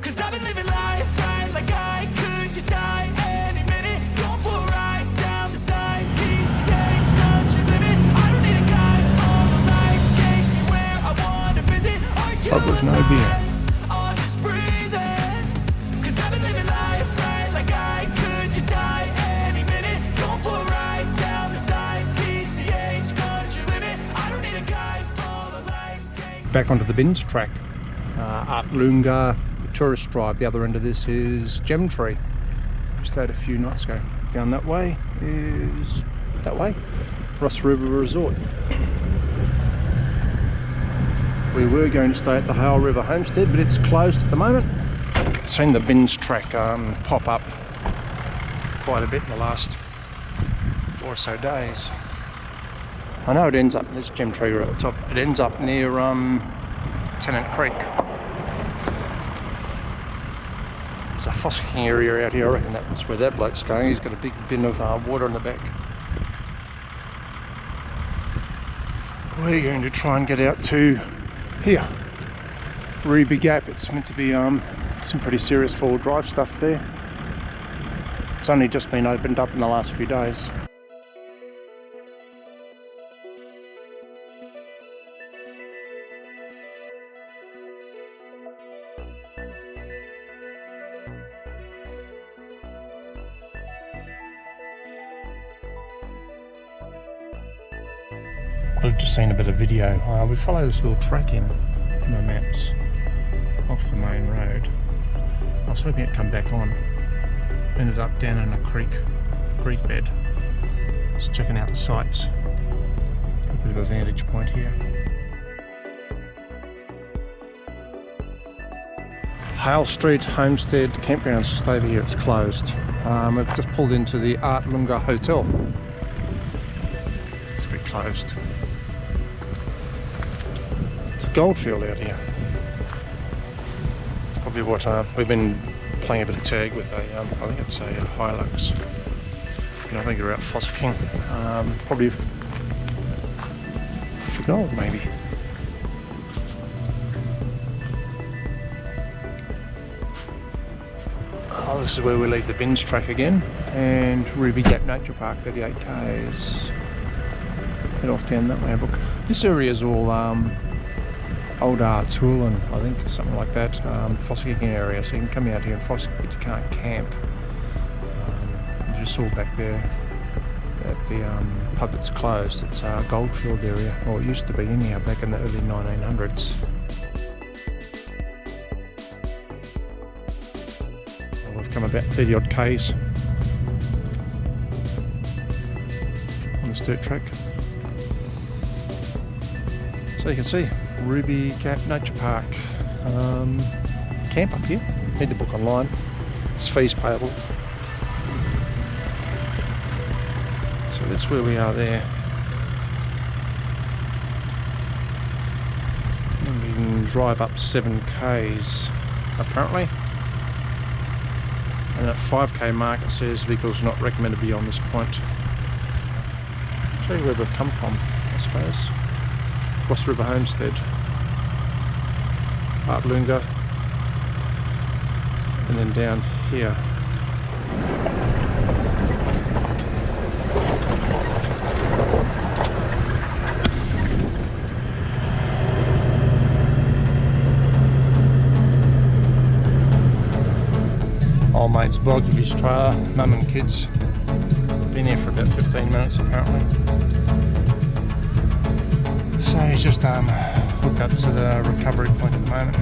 'Cause I've been living life right like I could just die any minute. Going for a ride down the side, PCH country limit. I don't need a guide, all the lights take me where I wanna visit. Are you But there's no beer. or just breathing? 'Cause I've been living life right like I could just die any minute. Going for a ride down the side, PCH country limit. I don't need a guide, all the lights take. Back onto the bins track. Artlunga tourist drive. The other end of this is Gemtree. We stayed a few nights ago. Down that way is that way, Corroboree Resort. We were going to stay at the Hale River Homestead, but it's closed at the moment. Seen the bins track pop up quite a bit in the last 4 or so days. I know it ends up, there's Gemtree right at the top, it ends up near Tennant Creek. There's a fossicking area out here. I reckon that's where that bloke's going. He's got a big bin of water in the back. We're going to try and get out to here, Ruby Gap. It's meant to be some pretty serious four-wheel drive stuff there. It's only just been opened up in the last few days. I've just seen a bit of video. We follow this little track in my maps off the main road. I was hoping it'd come back on. Ended up down in a creek bed. Just checking out the sights. A bit of a vantage point here. Hale Street Homestead Campground's just over here. It's closed. We've just pulled into the Artlunga Hotel. It's a bit closed. Goldfield out here. It's probably what we've been playing a bit of tag with a, I think it's a Hilux. And I think they're out fossicking. Probably for gold maybe. Oh, this is where we leave the bins track again. And Ruby Gap Nature Park, 38 k's. Head off down that way. Look, this area is all old Artlunga, I think, something like that, fossicking area, so you can come out here and fossick, but you can't camp. You just saw back there at the pub that's closed, it's a goldfield area, or it used to be anyhow back in the early 1900s. Well, we've come about 30 odd k's on this dirt track. So you can see Ruby Gap Nature Park. Camp up here. Need to book online. It's fees payable. So that's where we are there. And we can drive up 7 k's apparently. And at 5k mark it says vehicles not recommended beyond this point. Show you where we've come from, I suppose. Cross River Homestead, Artlunga, and then down here. Old mate's bog of his trailer, mum and kids. Been here for about 15 minutes apparently. So he's just hooked up to the recovery point at the moment.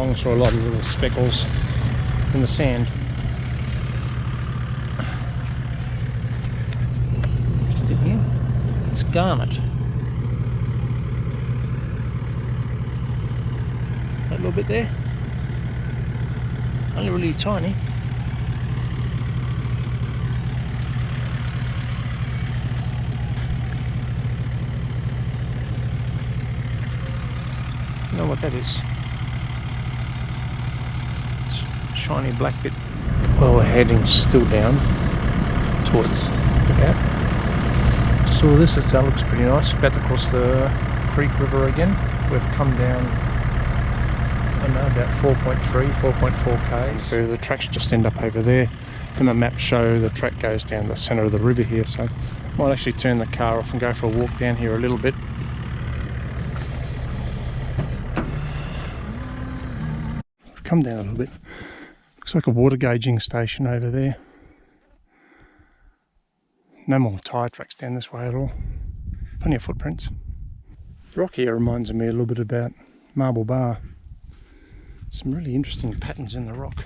along, saw a lot of little speckles in the sand. Just in here, it's garnet. That little bit there, only really tiny. Don't know what that is. It's a shiny black bit. Well, we're heading still down towards the gap. Saw this, that looks pretty nice. About to cross the creek river again. We've come down, I don't know, about 4.4 k's. So the tracks just end up over there. And the maps show the track goes down the centre of the river here. So I might actually turn the car off and go for a walk down here a little bit. Come down a little bit. Looks like a water gauging station over there. No more tyre tracks down this way at all. Plenty of footprints. The rock here reminds me a little bit about Marble Bar. Some really interesting patterns in the rock.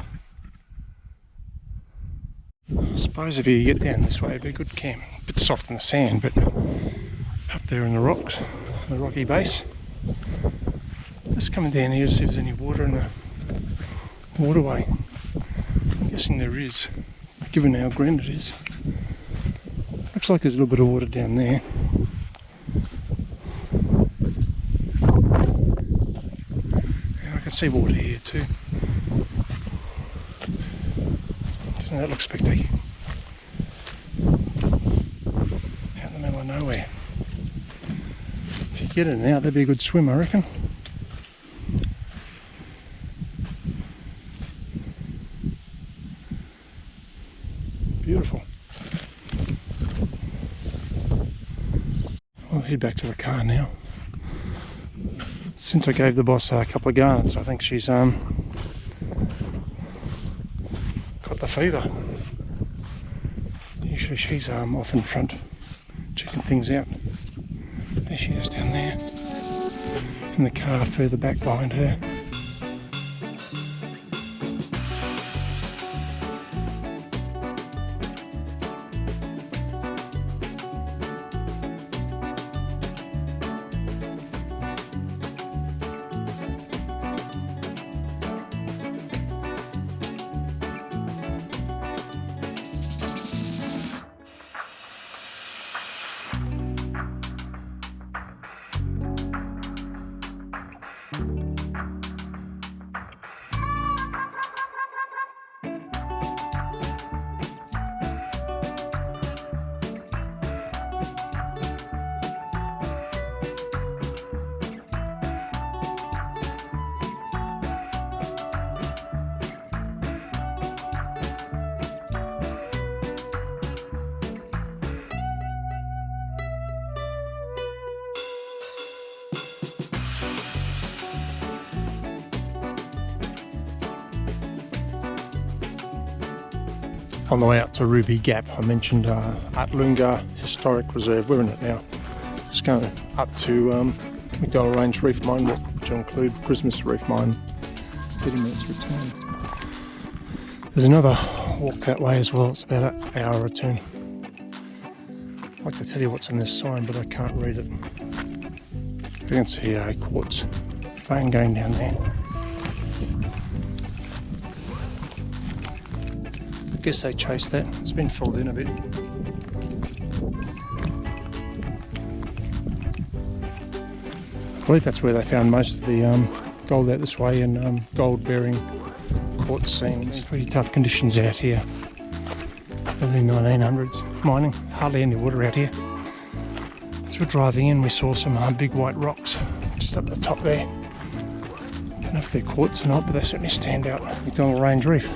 I suppose if you get down this way it'd be a good camp. A bit soft in the sand, but up there in the rocks, the rocky base. Just coming down here to see if there's any water in the waterway. I'm guessing there is, given how grand it is. Looks like there's a little bit of water down there. And I can see water here too. Doesn't that look spectacular? Out in the middle of nowhere. If you get in and out, that'd be a good swim, I reckon. Beautiful. I'll head back to the car now. Since I gave the boss a couple of garnets, I think she's got the fever. Usually she's off in front, checking things out. There she is down there, in the car further back behind her. On the way out to Ruby Gap, I mentioned Artlunga Historic Reserve. We're in it now. Just going up to MacDonnell Range Reef Mine Walk, which will include Christmas Reef Mine, 30 minutes return. There's another walk that way as well. It's about an hour return. I'd like to tell you what's on this sign, but I can't read it. You can see a quartz vein going down there. I guess they chased that. It's been filled in a bit. I believe that's where they found most of the gold out this way, and gold bearing quartz seams. Pretty tough conditions out here. Early 1900s. Mining, hardly any water out here. As we're driving in, we saw some big white rocks just up the top there. Don't know if they're quartz or not, but they certainly stand out. MacDonnell Range Reef.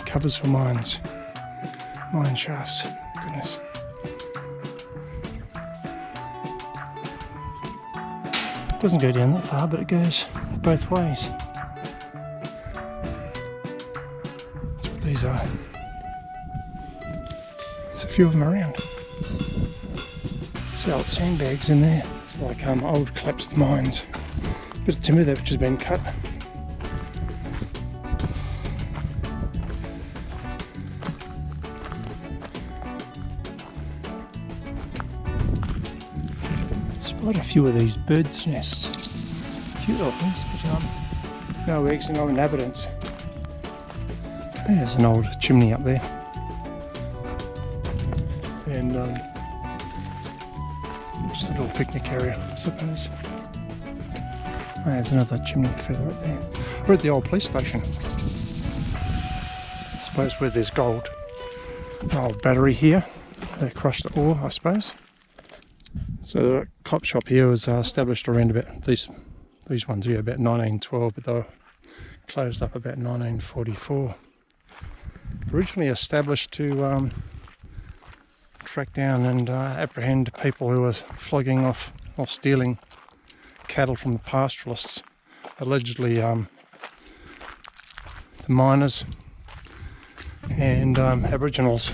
Covers for mines, mine shafts, goodness. It doesn't go down that far, but it goes both ways. That's what these are. There's a few of them around. See old sandbags in there. It's like old collapsed mines. Bit of timber there which has been cut. Spot a few of these birds' nests. Cute little things, but no eggs and no inhabitants. There's an old chimney up there. And just a little picnic area, I suppose. Oh, there's another chimney further up there. We're at the old police station. I suppose where there's gold. An old battery here. They crushed the ore, I suppose. So the cop shop here was established around about these ones here about 1912, but they were closed up about 1944. Originally established to track down and apprehend people who were flogging off or stealing cattle from the pastoralists, allegedly the miners and Aboriginals.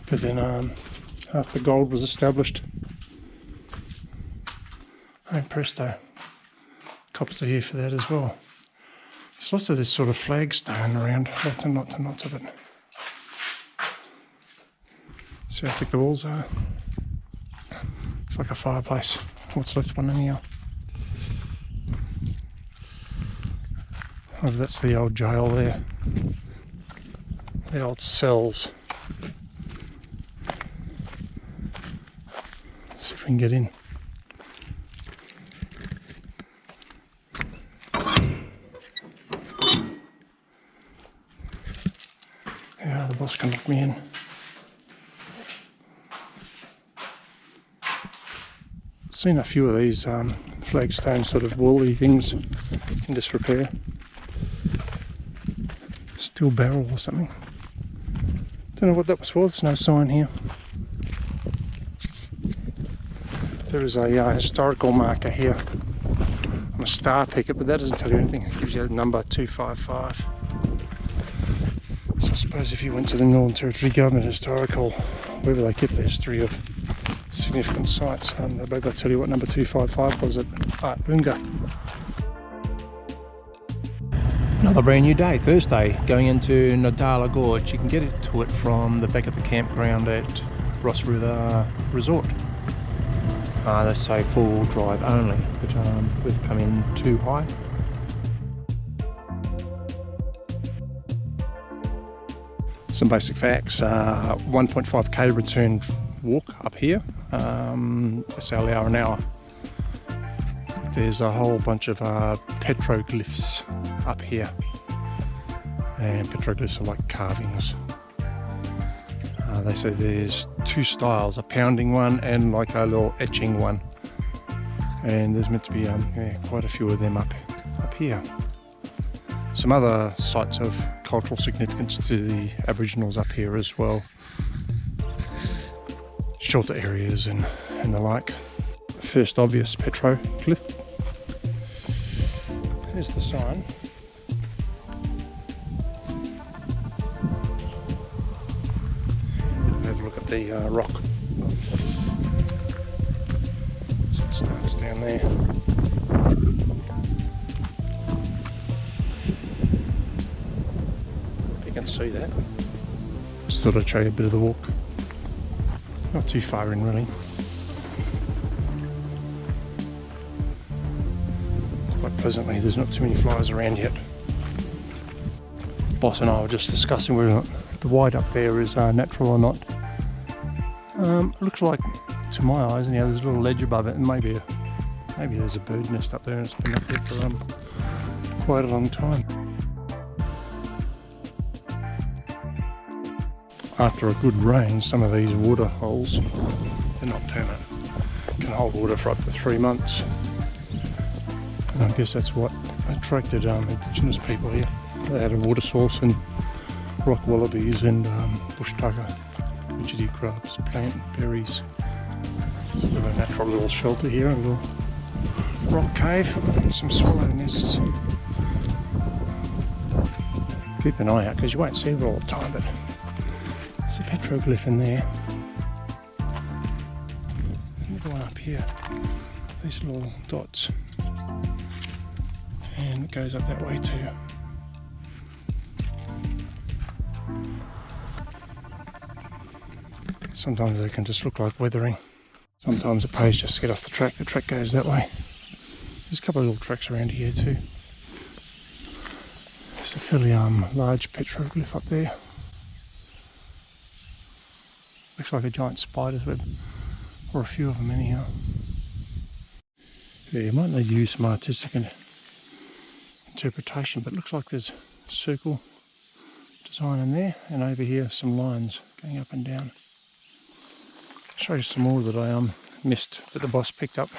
But then after gold was established, and presto, cops are here for that as well. There's lots of this sort of flagstone around, lots and lots and lots of it. See how thick the walls are. It's like a fireplace. What's left one anyhow. Oh, that's the old jail there. The old cells. See if we can get in. Yeah, the boss can lock me in. Seen a few of these flagstone sort of woolly things in disrepair. Steel barrel or something. Don't know what that was for, there's no sign here. There is a historical marker here on a star picket, but that doesn't tell you anything. It gives you the number 255. So I suppose if you went to the Northern Territory Government Historical, wherever they kept the history of significant sites, they'll be able to tell you what number 255 was at Artlunga. Another brand new day, Thursday, going into MacDonnell Gorge. You can get to it from the back of the campground at Ross River Resort. They say four-wheel drive only, but we've come in too high. Some basic facts: 1.5k return walk up here. That's our hour an hour. There's a whole bunch of petroglyphs up here, and petroglyphs are like carvings. They say there's two styles, a pounding one and like a little etching one, and there's meant to be quite a few of them up here. Some other sites of cultural significance to the Aboriginals up here as well, shelter areas and the like. First obvious petroglyph. Here's the sign. Have a look at the rock. So it starts down there. You can see that. Just thought I'd show you a bit of the walk. Not too far in really. Quite pleasantly, there's not too many flies around yet. Boss and I were just discussing whether or not the white up there is natural or not. Looks like, to my eyes, anyhow, there's a little ledge above it, and maybe there's a bird nest up there and it's been up there for quite a long time. After a good rain, some of these water holes, they're not permanent, can hold water for up to 3 months. And I guess that's what attracted Indigenous people here. They had a water source and rock wallabies and bush tucker, widgety grubs, plant berries. Sort of a natural little shelter here, a little rock cave, and some swallow nests. Keep an eye out because you won't see it all the time, but there's a petroglyph in there. the one up here, these little dots, and it goes up that way too. Sometimes they can just look like weathering. Sometimes it pays just to get off the track goes that way. There's a couple of little tracks around here too. There's a fairly large petroglyph up there. Looks like a giant spider's web, or a few of them anyhow. Yeah, you might need to use some artistic interpretation, but it looks like there's a circle design in there, and over here some lines going up and down. I'll show you some more that I missed that the boss picked up.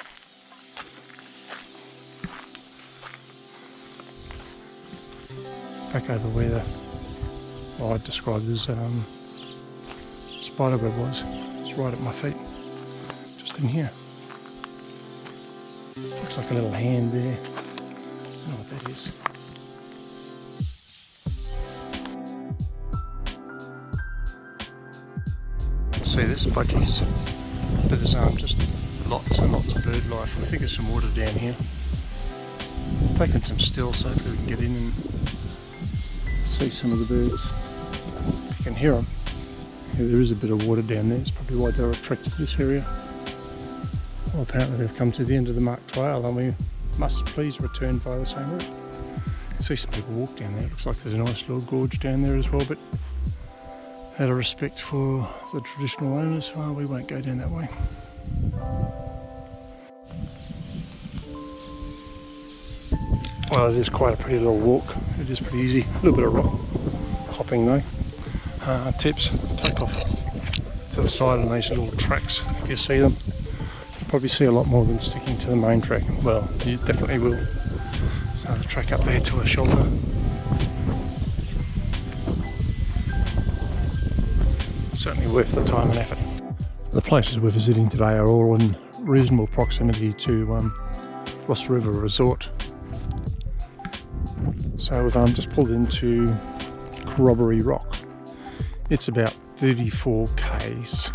Back over where I described as spider web was. It's right at my feet, just in here. Looks like a little hand there. I don't know what that is. See this budgies, but there's just lots and lots of bird life. I think there's some water down here. Taking some stills so hopefully we can get in and see some of the birds. You can hear them. Yeah, there is a bit of water down there. It's probably why they're attracted to this area. Well, apparently we've come to the end of the marked trail and we must please return via the same route. See some people walk down there. It looks like there's a nice little gorge down there as well, but out of respect for the traditional owners, well, we won't go down that way. Well, it is quite a pretty little walk. It is pretty easy. A little bit of rock hopping though. Tips, take off to the side on these little tracks if you see them. You'll probably see a lot more than sticking to the main track. Well, you definitely will. So the track up there to a shelter. Certainly worth the time and effort. The places we're visiting today are all in reasonable proximity to Ross River Resort. So we've just pulled into Corroboree Rock. It's about 34 k's,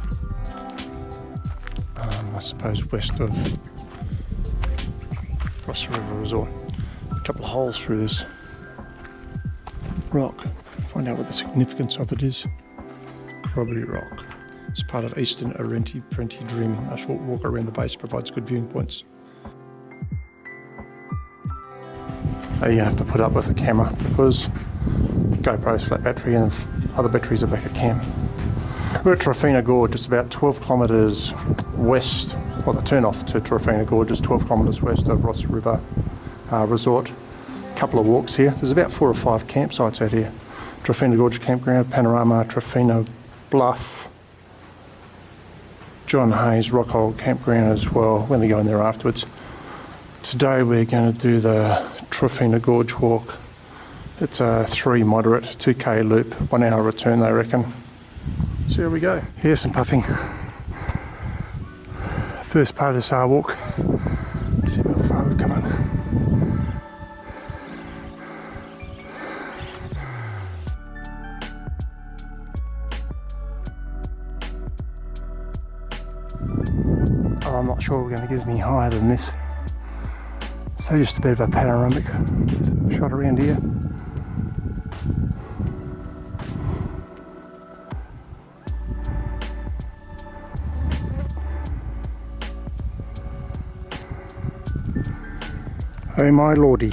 I suppose, west of Ross River Resort. A couple of holes through this rock. Find out what the significance of it is. Corroboree Rock. It's part of Eastern Arenti Prenti Dreaming. A short walk around the base provides good viewing points. You have to put up with the camera because GoPro's flat battery and other batteries are back at camp. We're at Trephina Gorge, just about 12 kilometres west, well the turn off to Trephina Gorge is 12 kilometres west of Ross River Resort. A couple of walks here. There's about 4 or 5 campsites out here. Trephina Gorge Campground, Panorama, Trephina Bluff, John Hayes Rockhole Campground as well. We're going to go in there afterwards. Today we're going to do the Trephina Gorge walk. It's a 3 moderate 2k loop, 1 hour return they reckon. So here we go. Here's some puffing. First part of this walk. See how far we've come on. Oh, I'm not sure we're going to get any higher than this. So just a bit of a panoramic shot around here. Oh my lordy.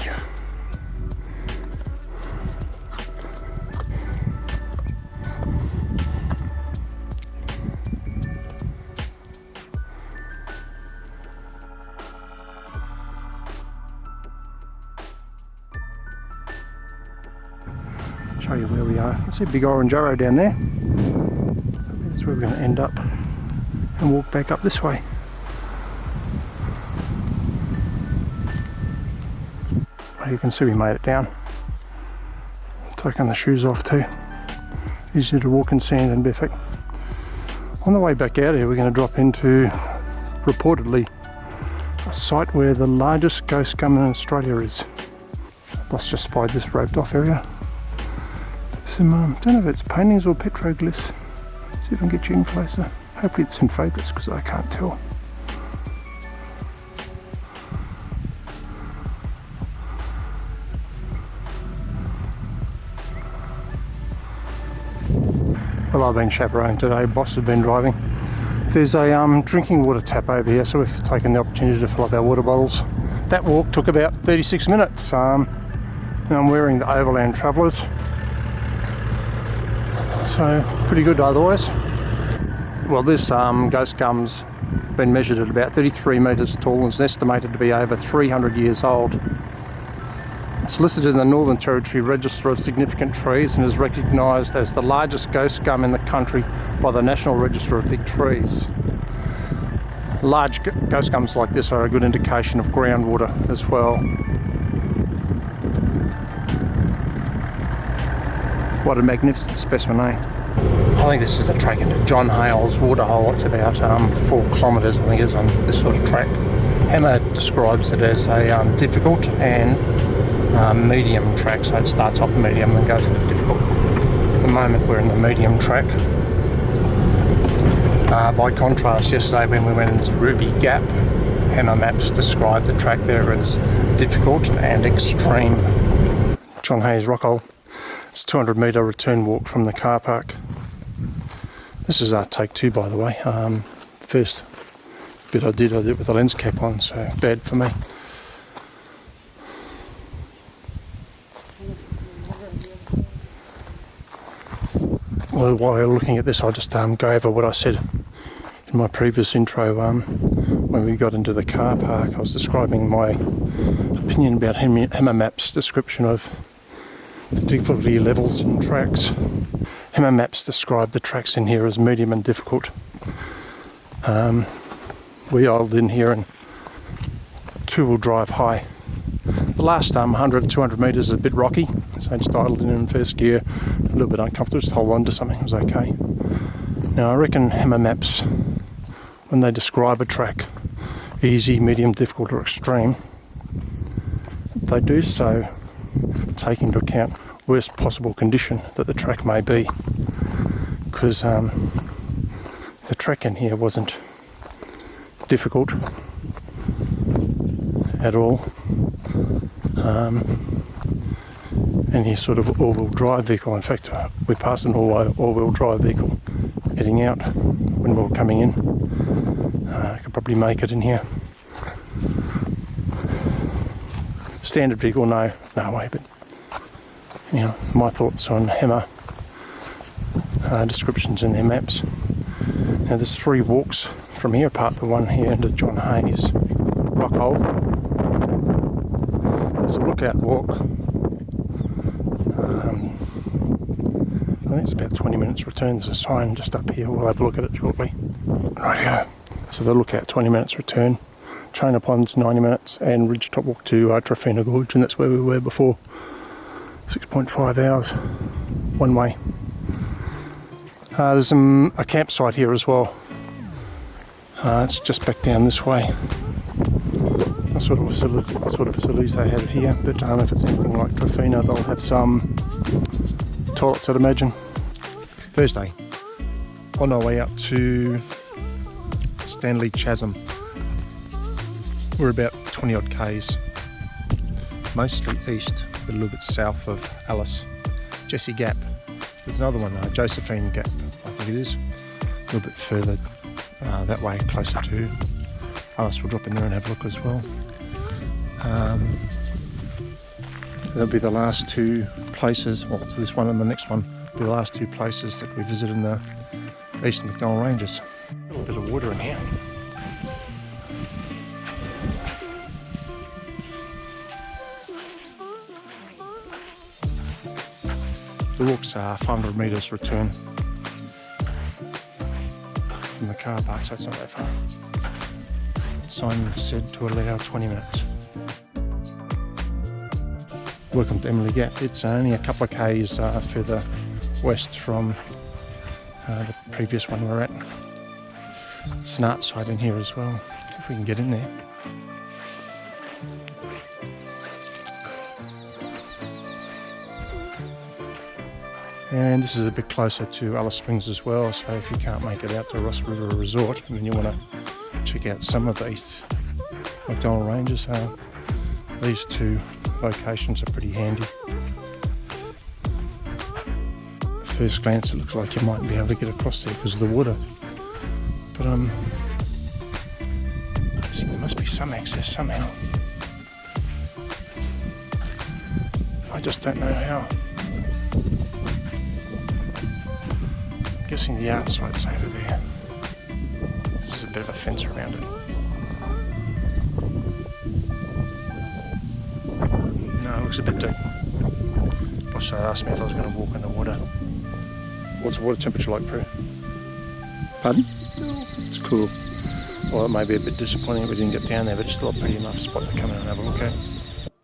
Show you where we are. I see a big orange arrow down there. That's where we're going to end up and walk back up this way. Well, you can see we made it down. Taking the shoes off too. Easy to walk in sand and barefoot. On the way back out here we're going to drop into reportedly a site where the largest ghost gum in Australia is. Boss just spied this roped off area. Some, don't know if it's paintings or petroglyphs. See if I can get you in closer. Hopefully it's in focus because I can't tell. Well, I've been chaperoning today, boss has been driving. There's a drinking water tap over here, so we've taken the opportunity to fill up our water bottles. That walk took about 36 minutes, and I'm wearing the Overland Travellers, so pretty good otherwise. Well, this ghost gum's been measured at about 33 metres tall and is estimated to be over 300 years old. It's listed in the Northern Territory Register of Significant Trees and is recognised as the largest ghost gum in the country by the National Register of Big Trees. Large ghost gums like this are a good indication of groundwater as well. What a magnificent specimen, eh? I think this is the track into John Hale's waterhole. It's about 4 kilometres, I think it is, on this sort of track. Hammer describes it as a difficult and medium track, so it starts off medium and goes into difficult. At the moment we're in the medium track. By contrast, yesterday when we went into Ruby Gap, Hammer Maps described the track there as difficult and extreme. John Hayes Rockhole. It's a 200 metre return walk from the car park. This is our take 2, by the way. First bit I did with the lens cap on, so bad for me. Well, while you're looking at this, I'll just go over what I said in my previous intro. When we got into the car park, I was describing my opinion about Hammer Maps' description of the difficulty levels in tracks. Hammer Maps described the tracks in here as medium and difficult. We idled in here in 2-wheel drive high. The last 100-200 metres is a bit rocky, so I just idled in first gear, a little bit uncomfortable, just hold on to something, it was okay. Now I reckon Hammer Maps, when they describe a track, easy, medium, difficult or extreme, they do so take into account worst possible condition that the track may be, because the track in here wasn't difficult at all. Any sort of all-wheel drive vehicle, in fact we passed an all-wheel drive vehicle heading out when we were coming in. I could probably make it in here. Standard vehicle, no way, but you know, my thoughts on Hammer descriptions in their maps. Now there's 3 walks from here, apart the one here into John Hayes Rockhole. There's a lookout walk. I think it's about 20 minutes return. There's a sign just up here, we'll have a look at it shortly. Rightio. So the lookout 20 minutes return, Trainer Ponds 90 minutes, and Ridgetop walk to Trephina Gorge, and that's where we were before. 6.5 hours one way. There's a campsite here as well. It's just back down this way. What sort of facilities they have here, but if it's anything like Trephina, they'll have some toilets, I'd imagine. Thursday, on our way up to Stanley Chasm. We're about 20 odd k's, mostly east, but a little bit south of Alice. Jessie Gap. There's another one, Josephine Gap, I think it is. A little bit further that way, closer to Alice. We'll drop in there and have a look as well. That'll be the last 2 places, well, to this one and the next one, will be the last 2 places that we visit in the Eastern MacDonnell Ranges. A little bit of water in here. The walk's 500 metres return from the car park, so it's not that far. The sign said to allow 20 minutes. Welcome to Emily Gap. It's only a couple of k's further west from the previous one we're at. It's an art site in here as well, if we can get in there. And this is a bit closer to Alice Springs as well, so if you can't make it out to Ross River Resort and you want to check out some of the East MacDonnell Ranges, these 2 locations are pretty handy. first glance it looks like you might be able to get across there because of the water. But I think there must be some access somehow. I just don't know how. I'm guessing the outside's over there. This is a bit of a fence around it. No, it looks a bit deep. Boss asked me if I was going to walk in the water. What's the water temperature like, Prue? Pardon? It's cool. Well, it may be a bit disappointing if we didn't get down there, but it's still a pretty enough spot to come in and have a look at.